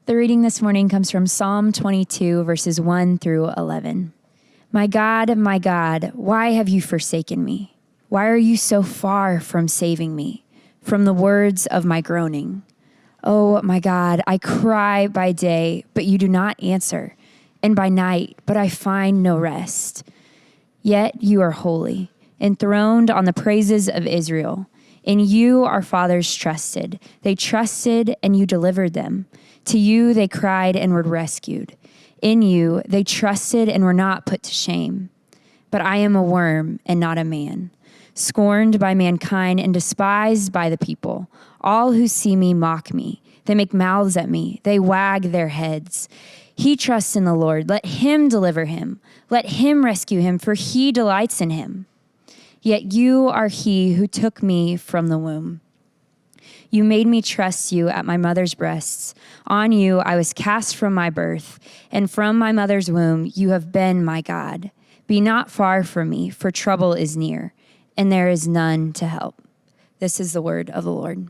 The reading this morning comes from Psalm 22, verses 1 through 11. My God, why have you forsaken me? Why are you so far from saving me, from the words of my groaning? Oh, my God, I cry by day, but you do not answer, and by night, but I find no rest. Yet you are holy, enthroned on the praises of Israel. In you our fathers trusted. They trusted, and you delivered them. To you they cried and were rescued. In you they trusted and were not put to shame. But I am a worm and not a man, scorned by mankind and despised by the people. All who see me mock me. They make mouths at me. They wag their heads. He trusts in the Lord. Let him deliver him. Let him rescue him, for he delights in him. Yet you are he who took me from the womb. You made me trust you at my mother's breasts. On you I was cast from my birth, and from my mother's womb you have been my God. Be not far from me, for trouble is near, and there is none to help. This is the word of the Lord.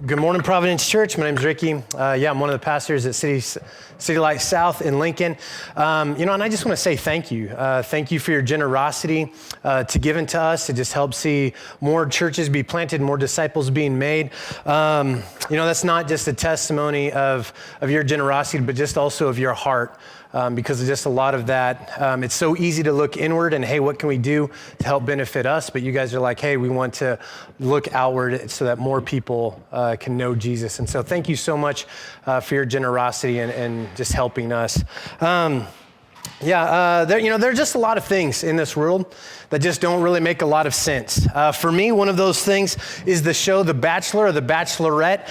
Good morning, Providence Church. My name's Ricky. I'm one of the pastors at City Light South in Lincoln. And I just want to say thank you. Thank you for your generosity to give into us to just help see more churches be planted, more disciples being made. That's not just a testimony of your generosity, but just also of your heart. Because of just a lot of that. It's so easy to look inward and, hey, what can we do to help benefit us? But you guys are like, hey, we want to look outward so that more people can know Jesus. And so thank you so much for your generosity and just helping us. There are just a lot of things in this world that just don't really make a lot of sense. For me, one of those things is the show The Bachelor or The Bachelorette.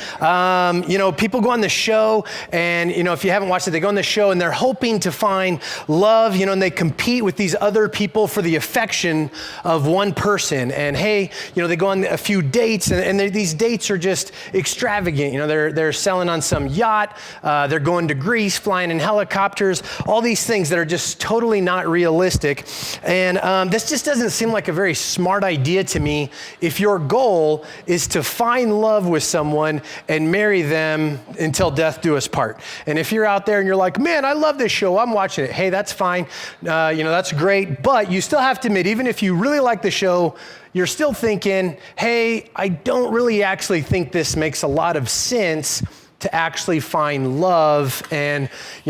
People go on the show and, if you haven't watched it, they go on the show and they're hoping to find love, and they compete with these other people for the affection of one person. And hey, they go on a few dates and these dates are just extravagant. They're selling on some yacht, they're going to Greece, flying in helicopters, all these things that are just totally not realistic. And this just doesn't seem like a very smart idea to me if your goal is to find love with someone and marry them until death do us part. And if you're out there and you're like, man, I love this show, I'm watching it. Hey, that's fine. That's great. But you still have to admit, even if you really like the show, you're still thinking, hey, I don't really actually think this makes a lot of sense to actually find love and,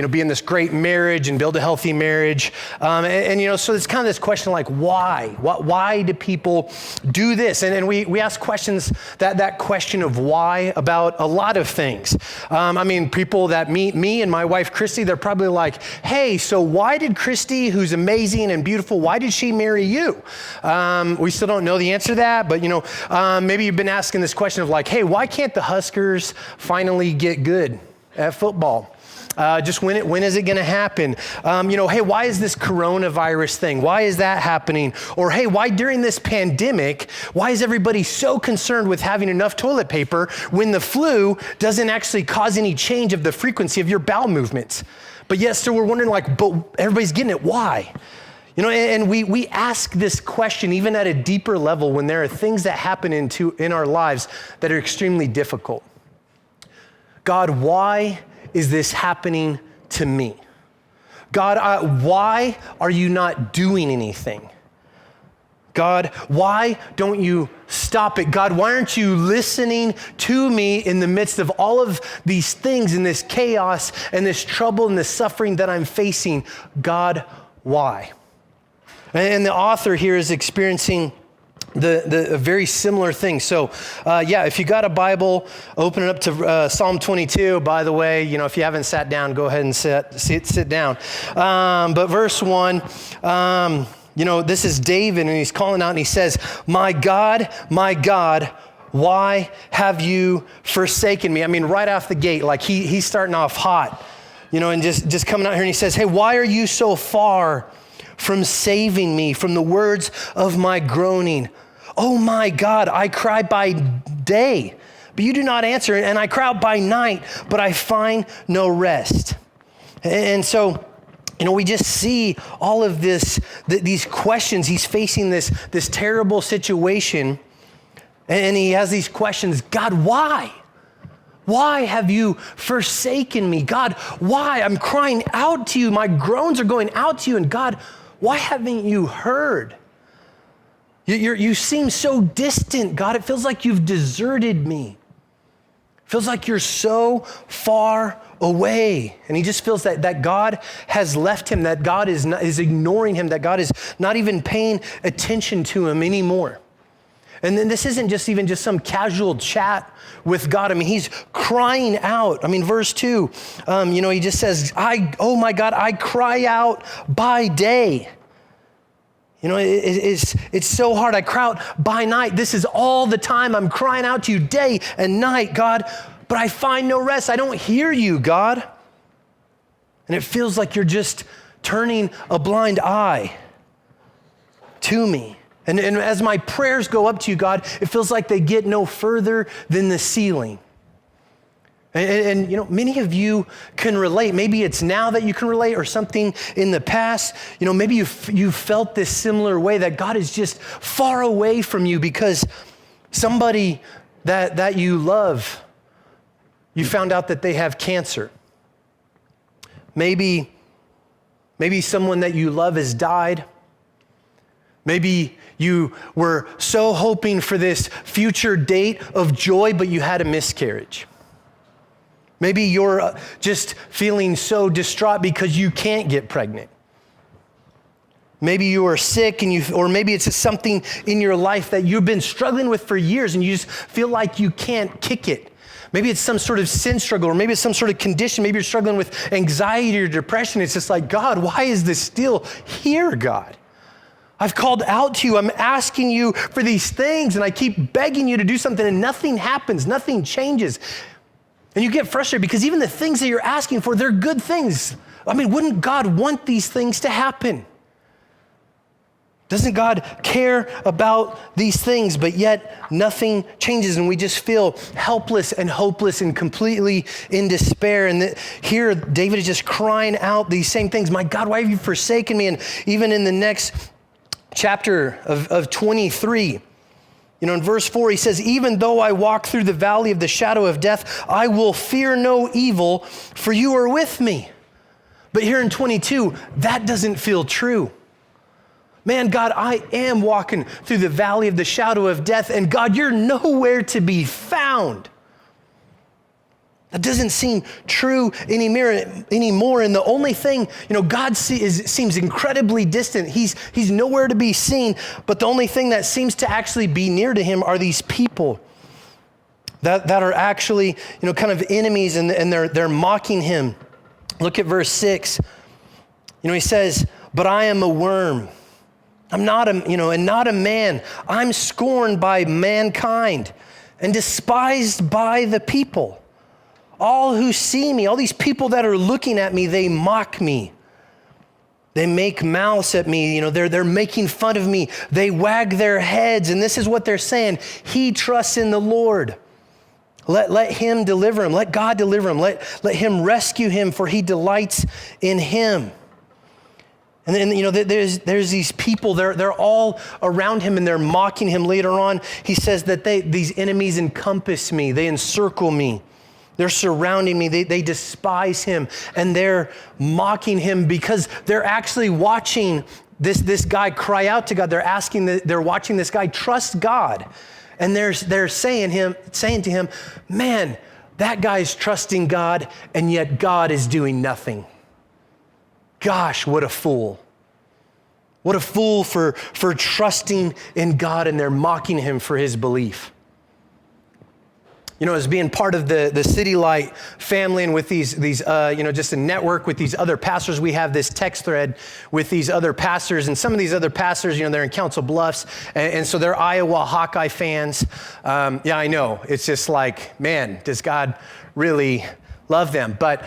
be in this great marriage and build a healthy marriage. So it's kind of this question like, why? Why do people do this? And we ask questions, that question of why about a lot of things. People that meet me and my wife, Christy, they're probably like, hey, so why did Christy, who's amazing and beautiful, why did she marry you? We still don't know the answer to that, but, maybe you've been asking this question of like, hey, why can't the Huskers finally get good at football? When is it going to happen? Hey, why is this coronavirus thing? Why is that happening? Or hey, why during this pandemic, why is everybody so concerned with having enough toilet paper when the flu doesn't actually cause any change of the frequency of your bowel movements? But yet still we're wondering but everybody's getting it, why? And we ask this question even at a deeper level when there are things that happen in our lives that are extremely difficult. God, why is this happening to me? God, why are you not doing anything? God, why don't you stop it? God, why aren't you listening to me in the midst of all of these things and this chaos and this trouble and this suffering that I'm facing? God, why? And the author here is experiencing a very similar thing. So, if you got a Bible, open it up to Psalm 22. By the way, if you haven't sat down, go ahead and sit down. But verse 1, this is David, and he's calling out, and he says, my God, why have you forsaken me? Right off the gate, like he's starting off hot, and just coming out here, and he says, hey, why are you so far from saving me from the words of my groaning? Oh my God, I cry by day, but you do not answer, and I cry out by night, but I find no rest. And so, we just see all of these questions. He's facing this terrible situation, and he has these questions. God, why? Why have you forsaken me? God, why? I'm crying out to you. My groans are going out to you. And God, why haven't you heard? You seem so distant, God. It feels like you've deserted me. It feels like you're so far away. And he just feels that God has left him, that God is ignoring him, that God is not even paying attention to him anymore. And then this isn't just some casual chat with God. I mean, he's crying out. I mean, verse 2, he just says, oh my God, I cry out by day. It's so hard. I cry out by night. This is all the time. I'm crying out to you day and night, God, but I find no rest. I don't hear you, God. And it feels like you're just turning a blind eye to me. And as my prayers go up to you, God, it feels like they get no further than the ceiling. And many of you can relate. Maybe it's now that you can relate, or something in the past. Maybe you felt this similar way, that God is just far away from you because somebody that you love, you found out that they have cancer. Maybe someone that you love has died. Maybe you were so hoping for this future date of joy, but you had a miscarriage. Maybe you're just feeling so distraught because you can't get pregnant. Maybe you are sick, or maybe it's something in your life that you've been struggling with for years and you just feel like you can't kick it. Maybe it's some sort of sin struggle, or maybe it's some sort of condition. Maybe you're struggling with anxiety or depression. It's just like, God, why is this still here, God? I've called out to you. I'm asking you for these things, and I keep begging you to do something, and nothing happens. Nothing changes. And you get frustrated because even the things that you're asking for, they're good things. I mean, wouldn't God want these things to happen? Doesn't God care about these things? But yet nothing changes, and we just feel helpless and hopeless and completely in despair. And here David is just crying out these same things. My God, why have you forsaken me? And even in the next chapter of 23, in verse 4, he says, even though I walk through the valley of the shadow of death, I will fear no evil, for you are with me. But here in 22, that doesn't feel true. Man, God, I am walking through the valley of the shadow of death, and God, you're nowhere to be found. That doesn't seem true anymore. And the only thing, God seems incredibly distant. He's nowhere to be seen. But the only thing that seems to actually be near to him are these people that are actually, kind of enemies, and they're mocking him. Look at verse 6. He says, but I am a worm. I'm not and not a man. I'm scorned by mankind and despised by the people. All who see me, all these people that are looking at me, they mock me. They make mouths at me. They're making fun of me. They wag their heads. And this is what they're saying. He trusts in the Lord. Let him deliver him. Let God deliver him. Let him rescue him, for he delights in him. And then, there's these people, they're all around him, and they're mocking him. Later on, he says that these enemies encompass me. They encircle me. They're surrounding me. They despise him, and they're mocking him because they're actually watching this guy cry out to God. They're watching this guy trust God, and they're saying to him, man, that guy's trusting God, and yet God is doing nothing. Gosh, what a fool. What a fool for trusting in God, and they're mocking him for his belief. As being part of the City Light family, and with these just a network with these other pastors, we have this text thread with these other pastors, and some of these other pastors, they're in Council Bluffs, and so they're Iowa Hawkeye fans. Yeah, I know. It's just like, man, does God really love them? But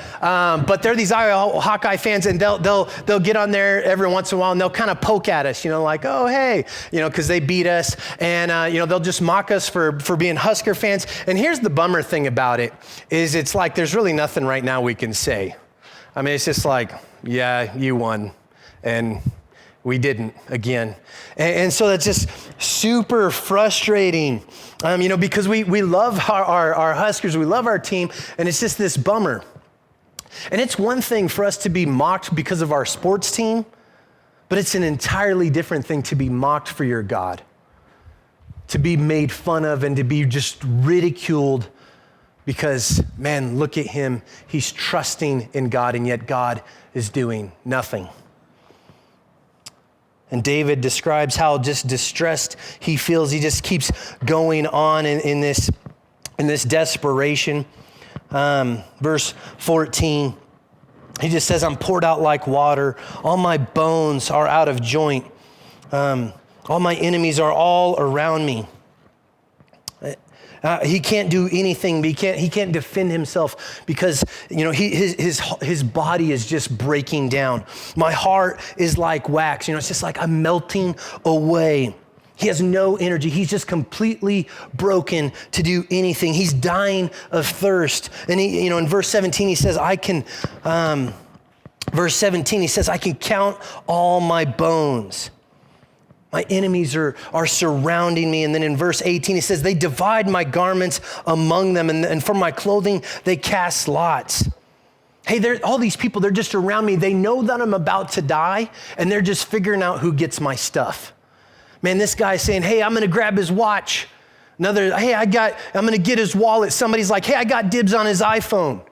they're these Iowa Hawkeye fans, and they'll get on there every once in a while, and they'll kind of poke at us, like, oh, hey, because they beat us, and they'll just mock us for being Husker fans. And here's the bummer thing about it, is it's like there's really nothing right now we can say. I mean, it's just like, yeah, you won, and we didn't again. And so that's just super frustrating, because we love our Huskers, we love our team, and it's just this bummer. And it's one thing for us to be mocked because of our sports team, but it's an entirely different thing to be mocked for your God, to be made fun of and to be just ridiculed because, man, look at him. He's trusting in God, and yet God is doing nothing. And David describes how just distressed he feels. He just keeps going on in this desperation. Verse 14, he just says, I'm poured out like water. All my bones are out of joint. All my enemies are all around me. He can't do anything. He can't defend himself because his body is just breaking down. My heart is like wax. It's just like I'm melting away. He has no energy. He's just completely broken to do anything. He's dying of thirst. And he, in verse 17 he says, I can count all my bones. My enemies are surrounding me. And then in verse 18, he says, they divide my garments among them, and for my clothing, they cast lots. Hey, all these people, they're just around me. They know that I'm about to die, and they're just figuring out who gets my stuff. Man, this guy's saying, hey, I'm gonna grab his watch. Another, hey, I'm gonna get his wallet. Somebody's like, hey, I got dibs on his iPhone.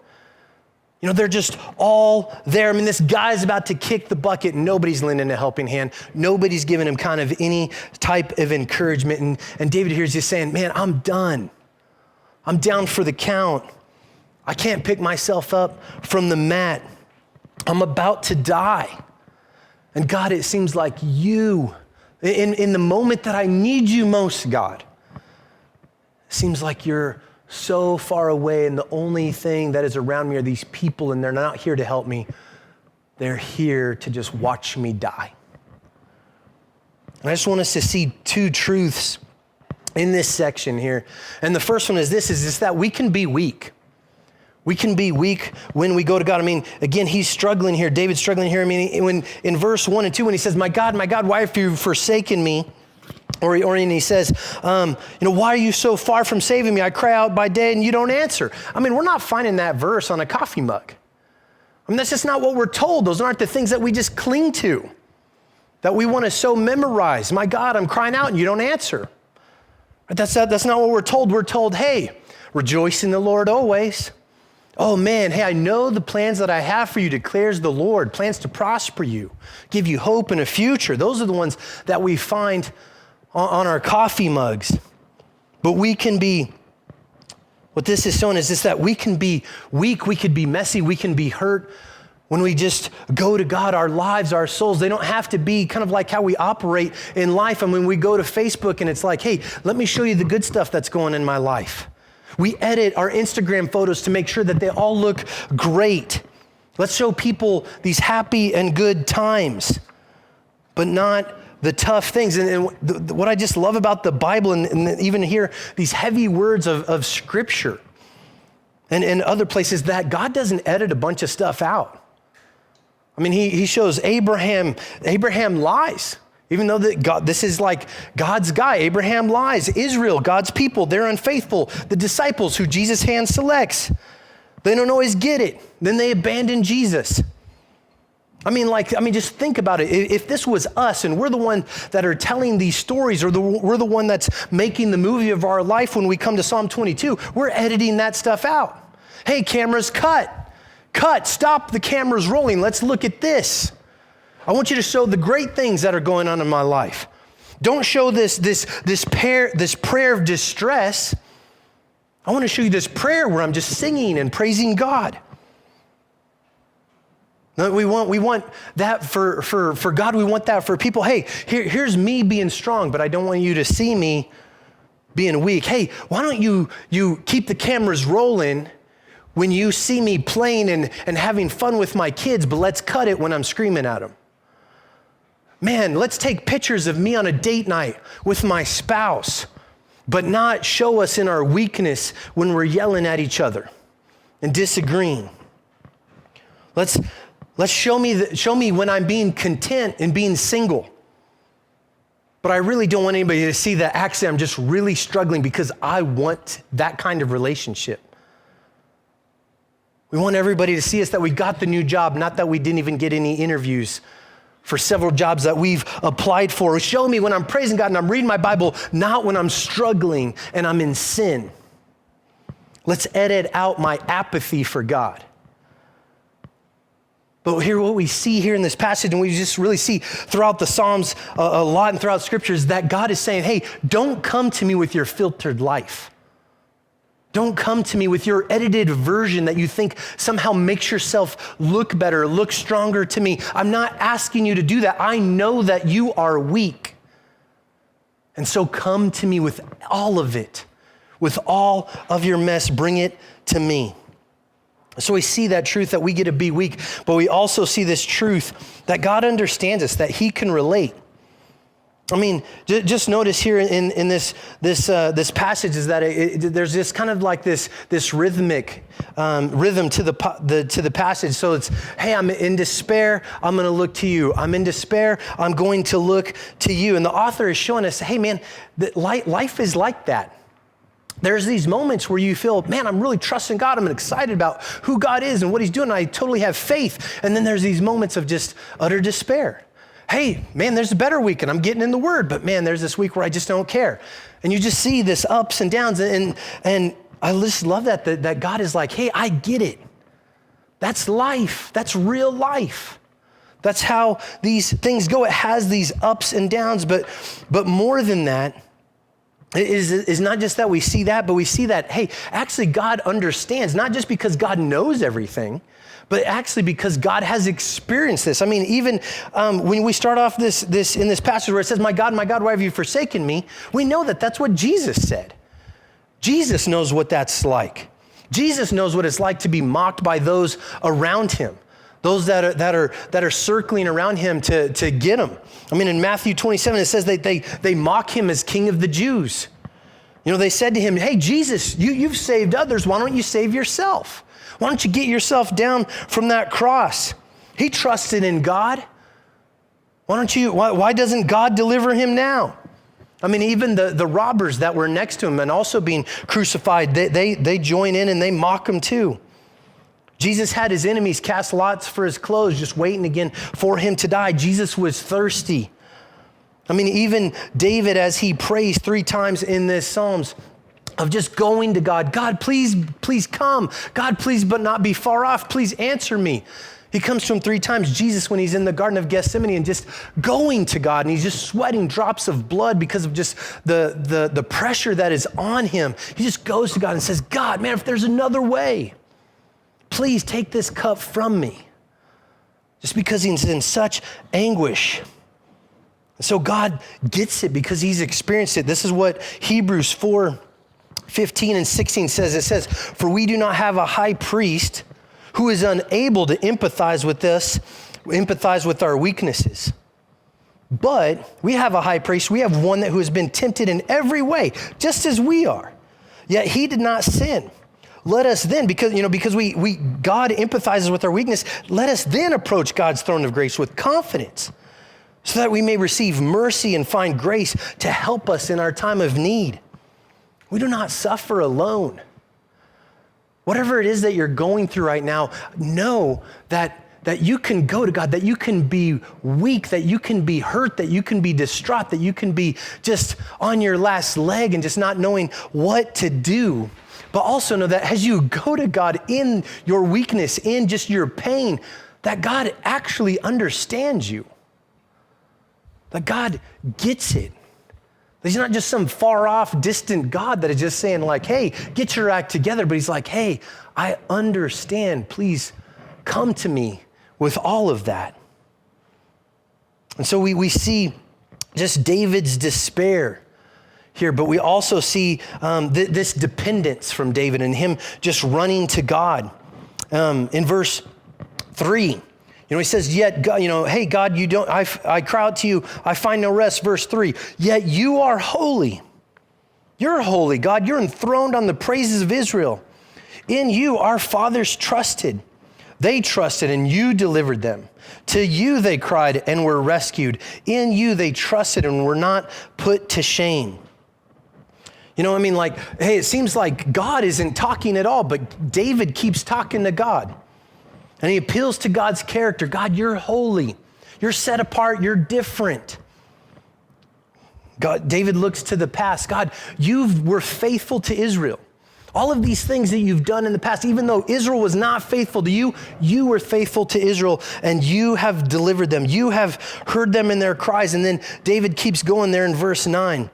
They're just all there. I mean, this guy's about to kick the bucket and nobody's lending a helping hand. Nobody's giving him kind of any type of encouragement. And David here is just saying, man, I'm done. I'm down for the count. I can't pick myself up from the mat. I'm about to die. And God, it seems like you, in the moment that I need you most, God, it seems like you're so far away, and the only thing that is around me are these people, and they're not here to help me. They're here to just watch me die. And I just want us to see two truths in this section here. And the first one is this that we can be weak. We can be weak when we go to God. I mean, again, he's struggling here. David's struggling here. I mean, when in verse 1 and 2, when he says, my God, why have you forsaken me? Or he says, why are you so far from saving me? I cry out by day and you don't answer. I mean, we're not finding that verse on a coffee mug. I mean, that's just not what we're told. Those aren't the things that we just cling to, that we want to so memorize. My God, I'm crying out and you don't answer. That's not what we're told. We're told, hey, rejoice in the Lord always. Oh man, hey, I know the plans that I have for you, declares the Lord, plans to prosper you, give you hope and a future. Those are the ones that we find on our coffee mugs. But we can be, what this is showing is just that we can be weak, we could be messy, we can be hurt when we just go to God. Our lives, our souls, they don't have to be kind of like how we operate in life. And when we go to Facebook and it's like, hey, let me show you the good stuff that's going in my life. We edit our Instagram photos to make sure that they all look great. Let's show people these happy and good times, but not the tough things. And what I just love about the Bible, and even here, these heavy words of scripture and other places, that God doesn't edit a bunch of stuff out. I mean, he shows Abraham lies. Even though this is like God's guy, Abraham lies. Israel, God's people, they're unfaithful. The disciples who Jesus hand selects, they don't always get it. Then they abandon Jesus. I mean, just think about it. If this was us and we're the one that are telling these stories, or we're the one that's making the movie of our life when we come to Psalm 22, we're editing that stuff out. Hey, cameras, cut, stop the cameras rolling. Let's look at this. I want you to show the great things that are going on in my life. Don't show this prayer of distress. I want to show you this prayer where I'm just singing and praising God. We want that for God. We want that for people. Hey, here's me being strong, but I don't want you to see me being weak. Hey, why don't you keep the cameras rolling when you see me playing and having fun with my kids, but let's cut it when I'm screaming at them. Man, let's take pictures of me on a date night with my spouse, but not show us in our weakness when we're yelling at each other and disagreeing. Let's Show me when I'm being content and being single. But I really don't want anybody to see that actually I'm just really struggling because I want that kind of relationship. We want everybody to see us that we got the new job, not that we didn't even get any interviews for several jobs that we've applied for. Show me when I'm praising God and I'm reading my Bible, not when I'm struggling and I'm in sin. Let's edit out my apathy for God. But here, what we see here in this passage, and we just really see throughout the Psalms a lot and throughout Scripture, is that God is saying, hey, don't come to me with your filtered life. Don't come to me with your edited version that you think somehow makes yourself look better, look stronger to me. I'm not asking you to do that. I know that you are weak. And so come to me with all of it, with all of your mess, bring it to me. So we see that truth that we get to be weak, but we also see this truth that God understands us, that he can relate. I mean, just notice here in this passage is that there's this kind of like this rhythmic rhythm to the passage. So it's, hey, I'm in despair, I'm going to look to you. I'm in despair, I'm going to look to you. And the author is showing us, hey, man, that life is like that. There's these moments where you feel, man, I'm really trusting God. I'm excited about who God is and what he's doing. I totally have faith. And then there's these moments of just utter despair. Hey, man, there's a better week and I'm getting in the word, but man, there's this week where I just don't care. And you just see this ups and downs. And I just love that God is like, hey, I get it. That's life. That's real life. That's how these things go. It has these ups and downs, but more than that, it is not just that we see that, but we see that, hey, actually God understands, not just because God knows everything, but actually because God has experienced this. I mean, even when we start off this in this passage where it says, my God, why have you forsaken me? We know that that's what Jesus said. Jesus knows what that's like. Jesus knows what it's like to be mocked by those around him. Those that are circling around him to get him. I mean, in Matthew 27, it says they mock him as King of the Jews. You know, they said to him, hey, Jesus, you've saved others. Why don't you save yourself? Why don't you get yourself down from that cross? He trusted in God. Why doesn't God deliver him now? I mean, even the robbers that were next to him and also being crucified, they join in and they mock him too. Jesus had his enemies cast lots for his clothes, just waiting again for him to die. Jesus was thirsty. I mean, even David, as he prays 3 times in this Psalms of just going to God, God, please come. God, please, but not be far off. Please answer me. He comes to him 3 times. Jesus, when he's in the Garden of Gethsemane and just going to God, and he's just sweating drops of blood because of just the pressure that is on him. He just goes to God and says, God, man, if there's another way, please take this cup from me. Just because he's in such anguish. So God gets it because he's experienced it. This is what Hebrews 4:15 and 16 says. It says, for we do not have a high priest who is unable to empathize with our weaknesses. But we have a high priest. We have one who has been tempted in every way, just as we are. Yet he did not sin. Let us then, because God empathizes with our weakness, let us then approach God's throne of grace with confidence so that we may receive mercy and find grace to help us in our time of need. We do not suffer alone. Whatever it is that you're going through right now, know that you can go to God, that you can be weak, that you can be hurt, that you can be distraught, that you can be just on your last leg and just not knowing what to do. But also know that as you go to God in your weakness, in just your pain, that God actually understands you. That God gets it. He's not just some far off, distant God that is just saying like, hey, get your act together. But he's like, hey, I understand. Please come to me with all of that. And so we see just David's despair here, but we also see this dependence from David and him just running to God. In verse 3, he says, yet, God, hey, God, I cry out to you, I find no rest. Verse 3, yet you are holy. You're holy, God. You're enthroned on the praises of Israel. In you, our fathers trusted. They trusted and you delivered them. To you they cried and were rescued. In you they trusted and were not put to shame. You know what I mean? Like, hey, it seems like God isn't talking at all, but David keeps talking to God. And he appeals to God's character. God, you're holy. You're set apart. You're different. God, David looks to the past. God, you were faithful to Israel. All of these things that you've done in the past, even though Israel was not faithful to you, you were faithful to Israel and you have delivered them. You have heard them in their cries. And then David keeps going there in verse 9.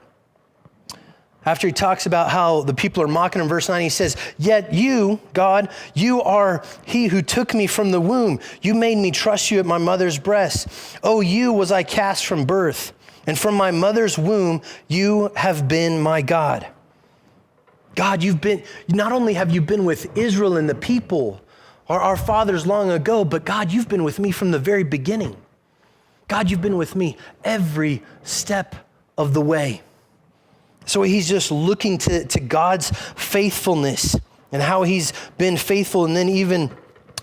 After he talks about how the people are mocking him, verse 9, he says, yet you, God, you are he who took me from the womb. You made me trust you at my mother's breast. Oh, you was I cast from birth. And from my mother's womb, you have been my God. God, not only have you been with Israel and the people, our fathers long ago, but God, you've been with me from the very beginning. God, you've been with me every step of the way. So he's just looking to God's faithfulness and how he's been faithful. And then even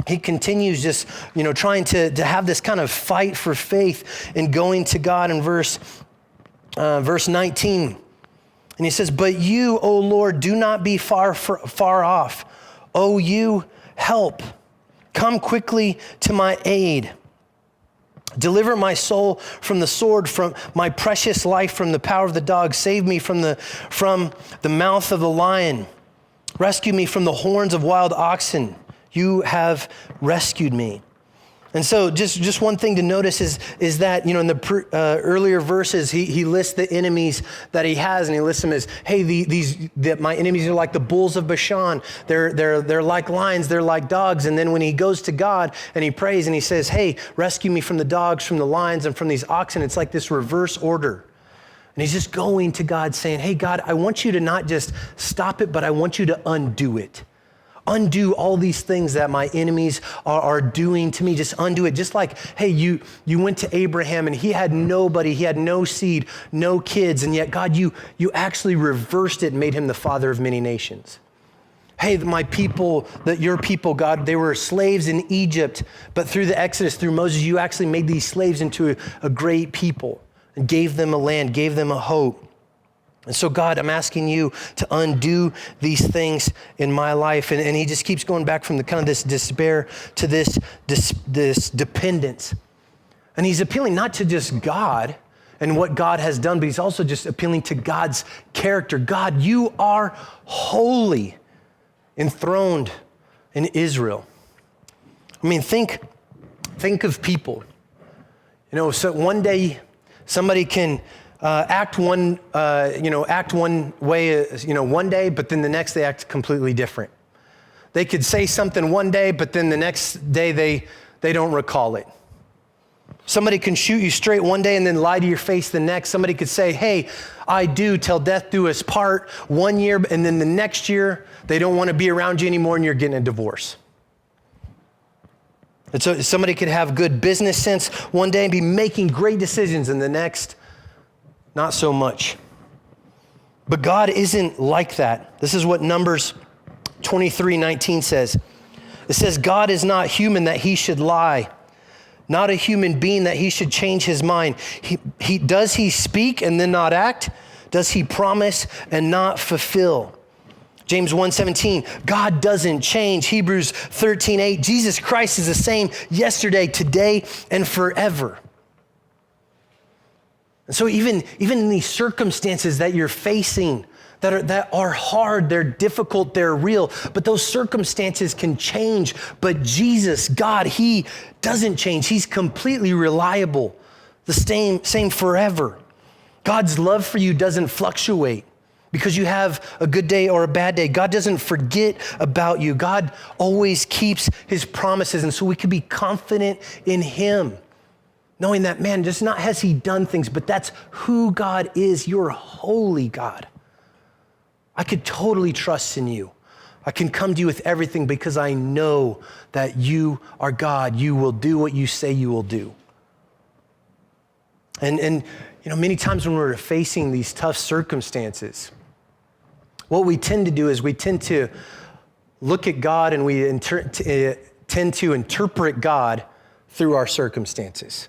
he continues just, trying to have this kind of fight for faith and going to God in verse 19. And he says, but you, O Lord, do not be far off. O you, help. Come quickly to my aid. Deliver my soul from the sword, from my precious life from the power of the dog. Save me from the mouth of the lion. Rescue me from the horns of wild oxen. You have rescued me. And so just one thing to notice is that, in the earlier verses, he lists the enemies that he has, and he lists them as, hey, my enemies are like the bulls of Bashan. They're like lions, they're like dogs. And then when he goes to God and he prays and he says, hey, rescue me from the dogs, from the lions, and from these oxen, it's like this reverse order. And he's just going to God saying, hey, God, I want you to not just stop it, but I want you to undo it. Undo all these things that my enemies are doing to me. Just undo it. Just like, hey, you went to Abraham and he had nobody, he had no seed, no kids, and yet God, you actually reversed it and made him the father of many nations. Hey, my people, your people, God, they were slaves in Egypt, but through the Exodus, through Moses, you actually made these slaves into a great people and gave them a land, gave them a hope. And so, God, I'm asking you to undo these things in my life. And he just keeps going back from the kind of this despair to this dependence. And he's appealing not to just God and what God has done, but he's also just appealing to God's character. God, you are holy, enthroned in Israel. I mean, think of people. So one day somebody can act one way, one day, but then the next they act completely different. They could say something one day, but then the next day they don't recall it. Somebody can shoot you straight one day and then lie to your face the next. Somebody could say, hey, I do till death do us part 1 year, and then the next year they don't want to be around you anymore and you're getting a divorce. And so somebody could have good business sense one day and be making great decisions, and the next, not so much. But God isn't like that. This is what Numbers 23:19 says. It says, God is not human that he should lie, not a human being that he should change his mind. Does he speak and then not act? Does he promise and not fulfill? James 1:17, God doesn't change. Hebrews 13:8, Jesus Christ is the same yesterday, today, and forever. And so even in these circumstances that you're facing that are hard, they're difficult, they're real, but those circumstances can change. But Jesus, God, he doesn't change. He's completely reliable, the same forever. God's love for you doesn't fluctuate because you have a good day or a bad day. God doesn't forget about you. God always keeps his promises. And so we can be confident in him, knowing that, man, just not has he done things, but that's who God is. You're a holy God. I could totally trust in you. I can come to you with everything because I know that you are God. You will do what you say you will do. And many times when we're facing these tough circumstances, what we tend to do is we tend to look at God and we tend to interpret God through our circumstances.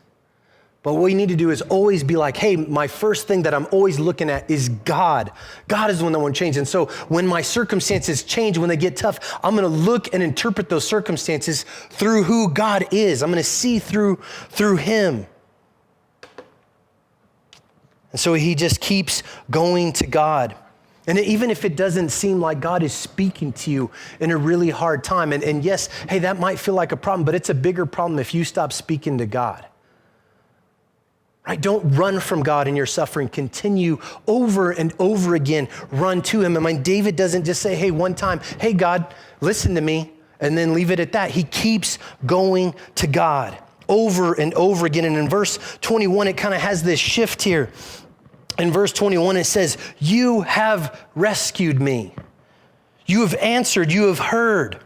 But what we need to do is always be like, hey, my first thing that I'm always looking at is God. God is the one that won't change. And so when my circumstances change, when they get tough, I'm gonna look and interpret those circumstances through who God is. I'm gonna see through him. And so he just keeps going to God. And even if it doesn't seem like God is speaking to you in a really hard time, and yes, hey, that might feel like a problem, but it's a bigger problem if you stop speaking to God. Right? Don't run from God in your suffering. Continue over and over again. Run to him. And David doesn't just say, hey, one time, hey, God, listen to me, and then leave it at that. He keeps going to God over and over again. And in verse 21, it kind of has this shift here. In verse 21, it says, you have rescued me. You have answered, you have heard.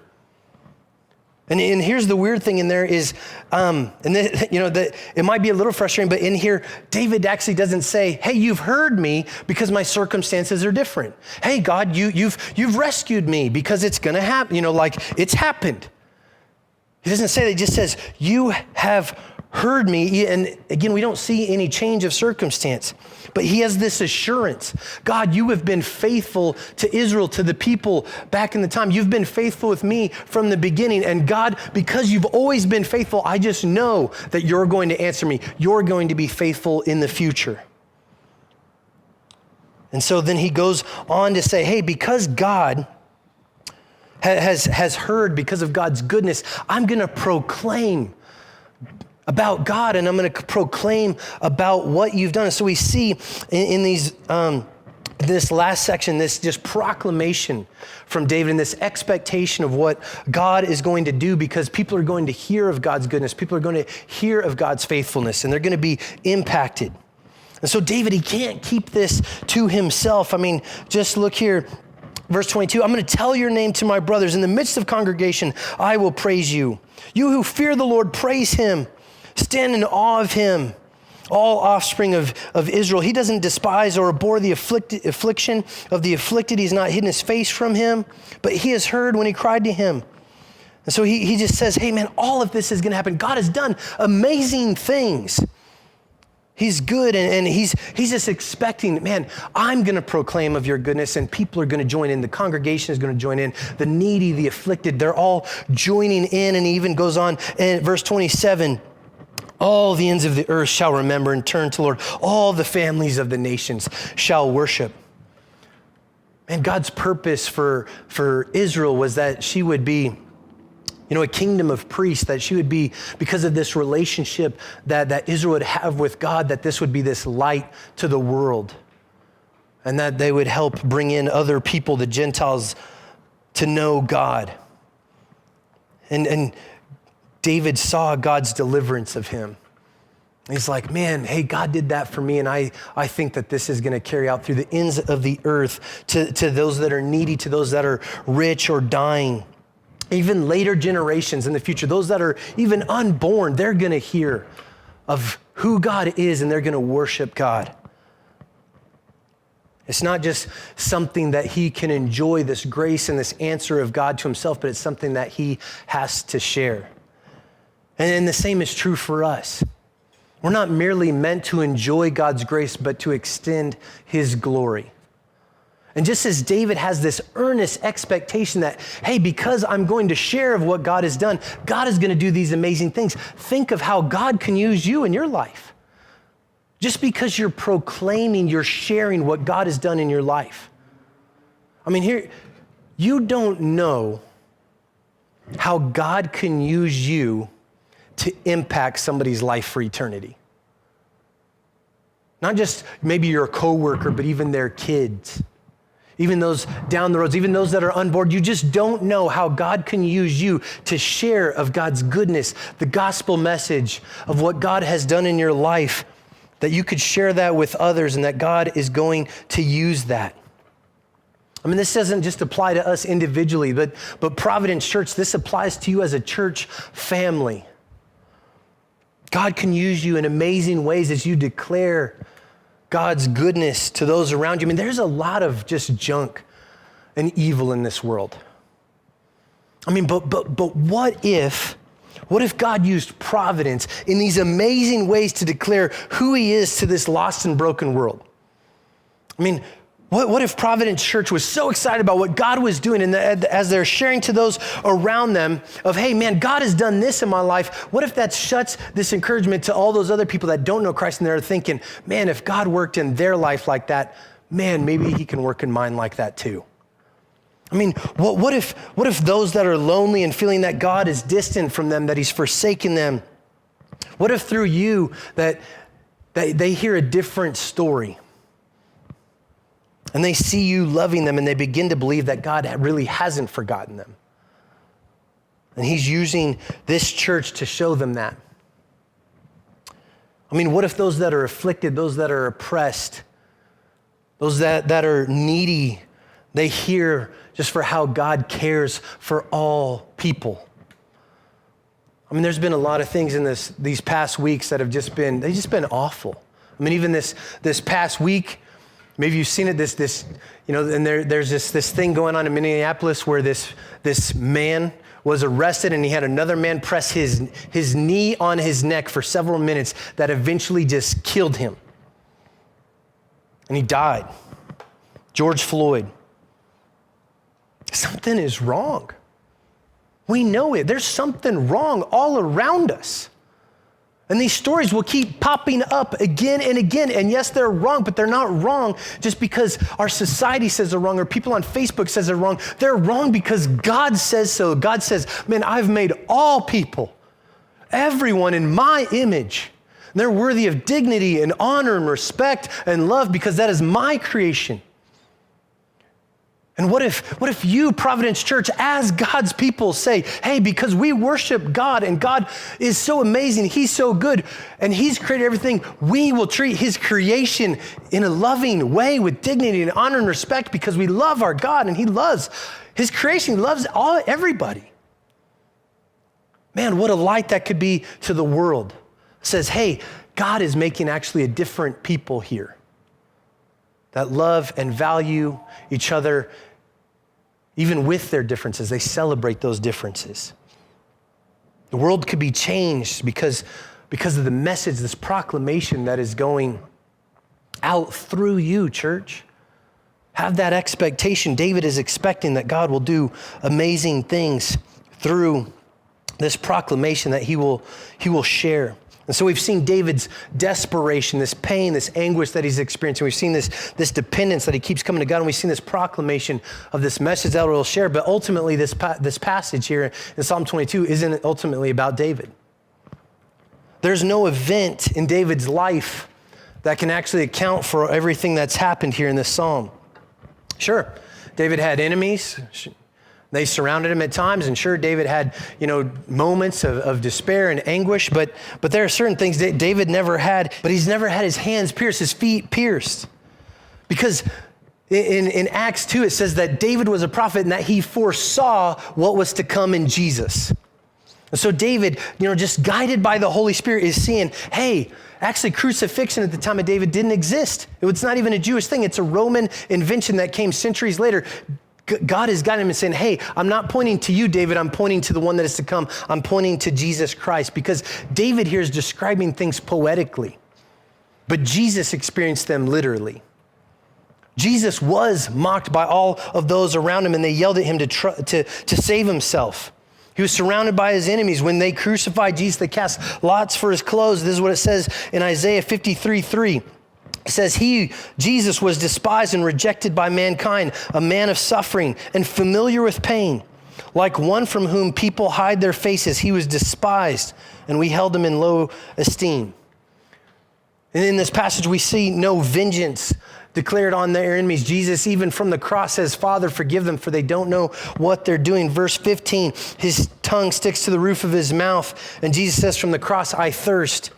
And here's the weird thing in there is, it might be a little frustrating, but in here, David actually doesn't say, hey, you've heard me because my circumstances are different. Hey, God, you've rescued me because it's gonna happen, like it's happened. He doesn't say that, he just says, you have heard me. And again, we don't see any change of circumstance, but he has this assurance. God, you have been faithful to Israel, to the people back in the time. You've been faithful with me from the beginning. And God, because you've always been faithful, I just know that you're going to answer me. You're going to be faithful in the future. And so then he goes on to say, hey, because God has heard, because of God's goodness, I'm going to proclaim about God, and I'm going to proclaim about what you've done. And so we see in these this last section, this just proclamation from David and this expectation of what God is going to do, because people are going to hear of God's goodness. People are going to hear of God's faithfulness, and they're going to be impacted. And so David, he can't keep this to himself. I mean, just look here. Verse 22, I'm going to tell your name to my brothers. In the midst of congregation, I will praise you. You who fear the Lord, praise him. Stand in awe of him, all offspring of Israel. He doesn't despise or abhor the affliction of the afflicted. He's not hidden his face from him, but he has heard when he cried to him. And so he just says, hey man, all of this is going to happen. God has done amazing things. He's good, and he's just expecting, man, I'm going to proclaim of your goodness, and people are going to join in. The congregation is going to join in. The needy, the afflicted, they're all joining in. And he even goes on in verse 27, all the ends of the earth shall remember and turn to Lord. All the families of the nations shall worship. And God's purpose for Israel was that she would be a kingdom of priests, that she would be, because of this relationship that Israel would have with God, that this would be this light to the world, and that they would help bring in other people, the Gentiles, to know God. And David saw God's deliverance of him. He's like, man, hey, God did that for me, and I think that this is going to carry out through the ends of the earth to those that are needy, to those that are rich or dying. Even later generations in the future, those that are even unborn, they're going to hear of who God is, and they're going to worship God. It's not just something that he can enjoy, this grace and this answer of God to himself, but it's something that he has to share. And the same is true for us. We're not merely meant to enjoy God's grace, but to extend his glory. And just as David has this earnest expectation that, hey, because I'm going to share of what God has done, God is going to do these amazing things. Think of how God can use you in your life. Just because you're proclaiming, you're sharing what God has done in your life. I mean, here, you don't know how God can use you to impact somebody's life for eternity. Not just maybe your coworker, but even their kids. Even those down the roads, even those that are unborn. You just don't know how God can use you to share of God's goodness, the gospel message of what God has done in your life, that you could share that with others, and that God is going to use that. I mean, this doesn't just apply to us individually, but Providence Church, this applies to you as a church family. God can use you in amazing ways as you declare God's goodness to those around you. I mean, there's a lot of just junk and evil in this world. I mean, but what if God used providence in these amazing ways to declare who he is to this lost and broken world? I mean, what if Providence Church was so excited about what God was doing, and as they're sharing to those around them of, hey, man, God has done this in my life. What if that shuts this encouragement to all those other people that don't know Christ, and they're thinking, man, if God worked in their life like that, man, maybe he can work in mine like that too. I mean, what if those that are lonely and feeling that God is distant from them, that he's forsaken them, what if through you that they hear a different story? And they see you loving them, and they begin to believe that God really hasn't forgotten them. And he's using this church to show them that. I mean, what if those that are afflicted, those that are oppressed, those that are needy, they hear just for how God cares for all people? I mean, there's been a lot of things in these past weeks that have just been awful. I mean, even this past week, maybe you've seen it, and there's this thing going on in Minneapolis where this man was arrested, and he had another man press his knee on his neck for several minutes that eventually just killed him. And he died. George Floyd. Something is wrong. We know it. There's something wrong all around us. And these stories will keep popping up again and again. And yes, they're wrong, but they're not wrong just because our society says they're wrong or people on Facebook says they're wrong. They're wrong because God says so. God says, man, I've made all people, everyone in my image. They're worthy of dignity and honor and respect and love because that is my creation. And what if you, Providence Church, as God's people say, hey, because we worship God and God is so amazing, he's so good, and he's created everything, we will treat his creation in a loving way with dignity and honor and respect because we love our God and he loves his creation, he loves everybody. Man, what a light that could be to the world. It says, hey, God is making actually a different people here that love and value each other even with their differences. They celebrate those differences. The world could be changed because of the message, this proclamation that is going out through you, church. Have that expectation. David is expecting that God will do amazing things through this proclamation that he will share. And so we've seen David's desperation, this pain, this anguish that he's experiencing. We've seen this dependence that he keeps coming to God, and we've seen this proclamation of this message that we'll share. But ultimately, this passage here in Psalm 22 isn't ultimately about David. There's no event in David's life that can actually account for everything that's happened here in this psalm. Sure, David had enemies. They surrounded him at times, and sure, David had, moments of despair and anguish, but there are certain things that David never had, but he's never had his hands pierced, his feet pierced. Because in Acts 2, it says that David was a prophet and that he foresaw what was to come in Jesus. And so David, just guided by the Holy Spirit, is seeing, hey, actually crucifixion at the time of David didn't exist. It's not even a Jewish thing. It's a Roman invention that came centuries later. God is guiding him and saying, hey, I'm not pointing to you, David. I'm pointing to the one that is to come. I'm pointing to Jesus Christ, because David here is describing things poetically, but Jesus experienced them literally. Jesus was mocked by all of those around him, and they yelled at him to save himself. He was surrounded by his enemies. When they crucified Jesus, they cast lots for his clothes. This is what it says in Isaiah 53:3. It says, Jesus was despised and rejected by mankind, a man of suffering and familiar with pain. Like one from whom people hide their faces, he was despised, and we held him in low esteem. And in this passage, we see no vengeance declared on their enemies. Jesus, even from the cross, says, Father, forgive them, for they don't know what they're doing. Verse 15, his tongue sticks to the roof of his mouth, and Jesus says from the cross, I thirst.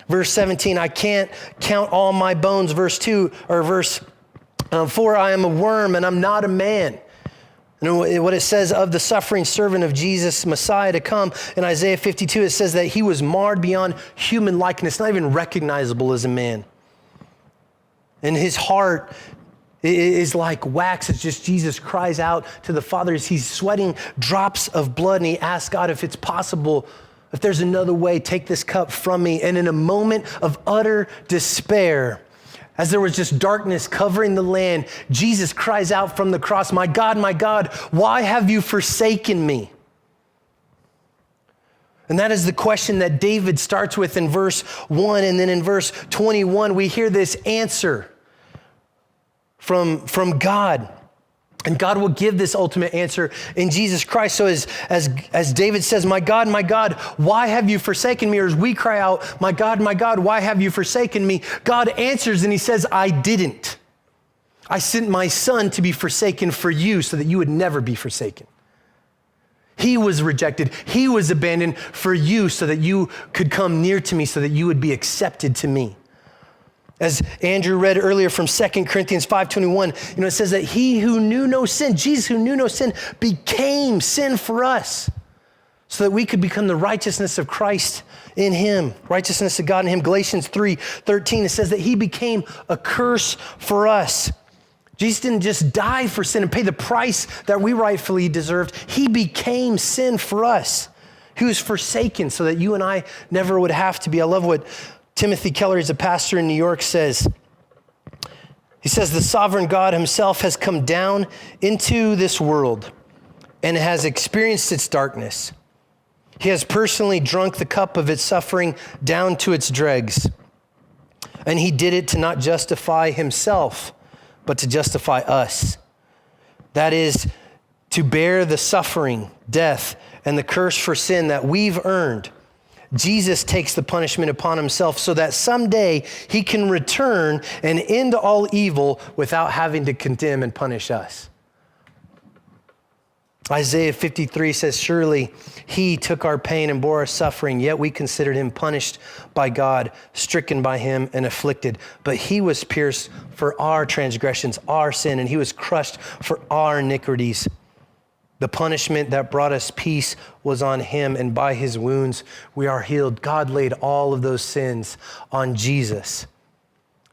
Verse 17, I can't count all my bones. Verse 4, I am a worm and I'm not a man. And what it says of the suffering servant of Jesus, Messiah to come, in Isaiah 52, it says that he was marred beyond human likeness, not even recognizable as a man. And his heart is like wax. It's just Jesus cries out to the Father as he's sweating drops of blood, and he asks God if it's possible, if there's another way, take this cup from me. And in a moment of utter despair, as there was just darkness covering the land, Jesus cries out from the cross, my God, why have you forsaken me? And that is the question that David starts with in verse 1. And then in verse 21, we hear this answer from God. And God will give this ultimate answer in Jesus Christ. So as David says, my God, why have you forsaken me? Or as we cry out, my God, why have you forsaken me? God answers and he says, I didn't. I sent my son to be forsaken for you so that you would never be forsaken. He was rejected. He was abandoned for you so that you could come near to me, so that you would be accepted to me. As Andrew read earlier from 2 Corinthians 5:21, it says that he who knew no sin, Jesus who knew no sin, became sin for us so that we could become the righteousness of Christ in him, righteousness of God in him. Galatians 3:13, it says that he became a curse for us. Jesus didn't just die for sin and pay the price that we rightfully deserved. He became sin for us. He was forsaken so that you and I never would have to be. I love what Timothy Keller, he's a pastor in New York, says. He says, the sovereign God himself has come down into this world and has experienced its darkness. He has personally drunk the cup of its suffering down to its dregs. And he did it to not justify himself, but to justify us. That is, to bear the suffering, death, and the curse for sin that we've earned. Jesus takes the punishment upon himself so that someday he can return and end all evil without having to condemn and punish us. Isaiah 53 says, surely he took our pain and bore our suffering, yet we considered him punished by God, stricken by him and afflicted. But he was pierced for our transgressions, our sin, and he was crushed for our iniquities. The punishment that brought us peace was on him, and by his wounds we are healed. God laid all of those sins on Jesus.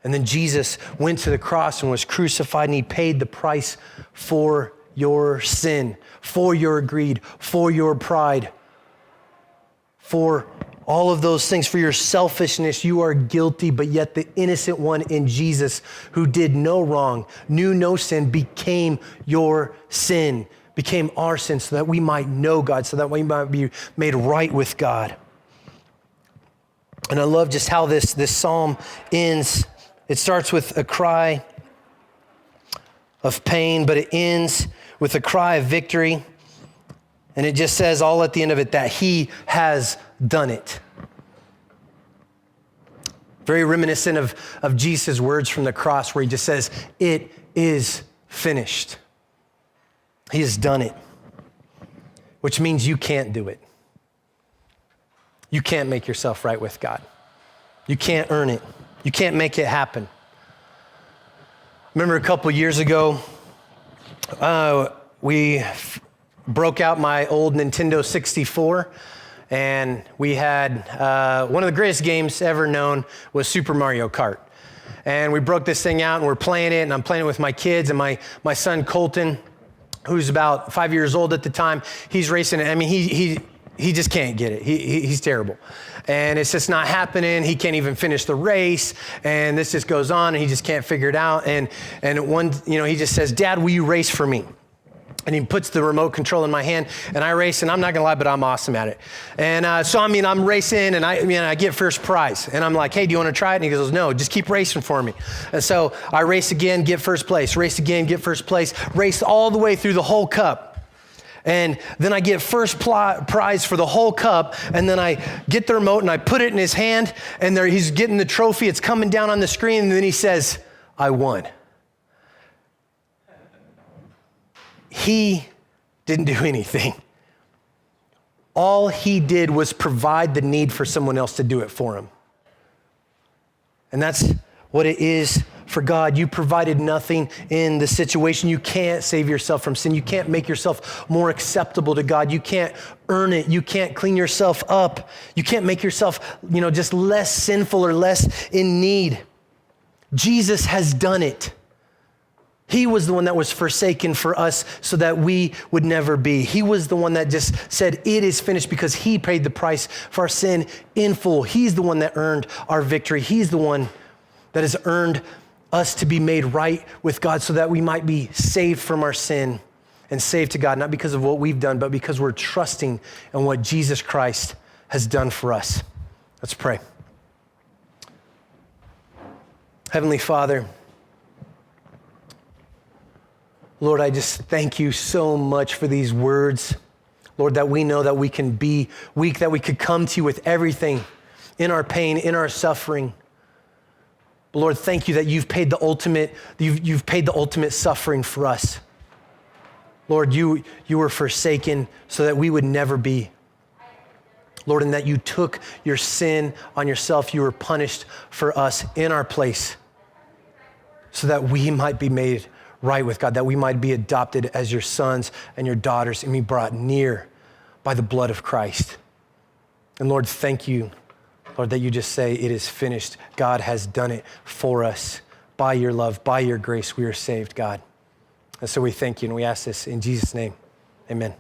And then Jesus went to the cross and was crucified, and he paid the price for your sin, for your greed, for your pride, for all of those things, for your selfishness. You are guilty, but yet the innocent one in Jesus, who did no wrong, knew no sin, became your sin, became our sin, so that we might know God, so that we might be made right with God. And I love just how this psalm ends. It starts with a cry of pain, but it ends with a cry of victory. And it just says all at the end of it that he has done it. Very reminiscent of Jesus' words from the cross, where he just says, it is finished. He has done it, which means you can't do it. You can't make yourself right with God. You can't earn it. You can't make it happen. Remember a couple years ago, we broke out my old Nintendo 64, and we had one of the greatest games ever known was Super Mario Kart. And we broke this thing out, and we're playing it, and I'm playing it with my kids, and my son Colton, who's about 5 years old at the time, he's racing it. I mean, he just can't get it. He's terrible. And it's just not happening. He can't even finish the race. And this just goes on, and he just can't figure it out. And he just says, Dad, will you race for me? And he puts the remote control in my hand, and I race, and I'm not gonna lie, but I'm awesome at it. And so I'm racing, and I get first prize. And I'm like, hey, do you wanna try it? And he goes, no, just keep racing for me. And so I race again, get first place, race again, get first place, race all the way through the whole cup. And then I get first prize for the whole cup, and then I get the remote, and I put it in his hand, and he's getting the trophy, it's coming down on the screen, and then he says, I won. He didn't do anything. All he did was provide the need for someone else to do it for him. And that's what it is for God. You provided nothing in the situation. You can't save yourself from sin. You can't make yourself more acceptable to God. You can't earn it. You can't clean yourself up. You can't make yourself, just less sinful or less in need. Jesus has done it. He was the one that was forsaken for us so that we would never be. He was the one that just said, it is finished, because he paid the price for our sin in full. He's the one that earned our victory. He's the one that has earned us to be made right with God so that we might be saved from our sin and saved to God, not because of what we've done, but because we're trusting in what Jesus Christ has done for us. Let's pray. Heavenly Father, Lord, I just thank you so much for these words. Lord, that we know that we can be weak, that we could come to you with everything in our pain, in our suffering. But Lord, thank you that you've paid the ultimate suffering for us. Lord, you were forsaken so that we would never be. Lord, and that you took your sin on yourself. You were punished for us in our place so that we might be made right with God, that we might be adopted as your sons and your daughters and be brought near by the blood of Christ. And Lord, thank you, Lord, that you just say it is finished. God has done it for us. By your love, by your grace, we are saved, God. And so we thank you and we ask this in Jesus' name. Amen.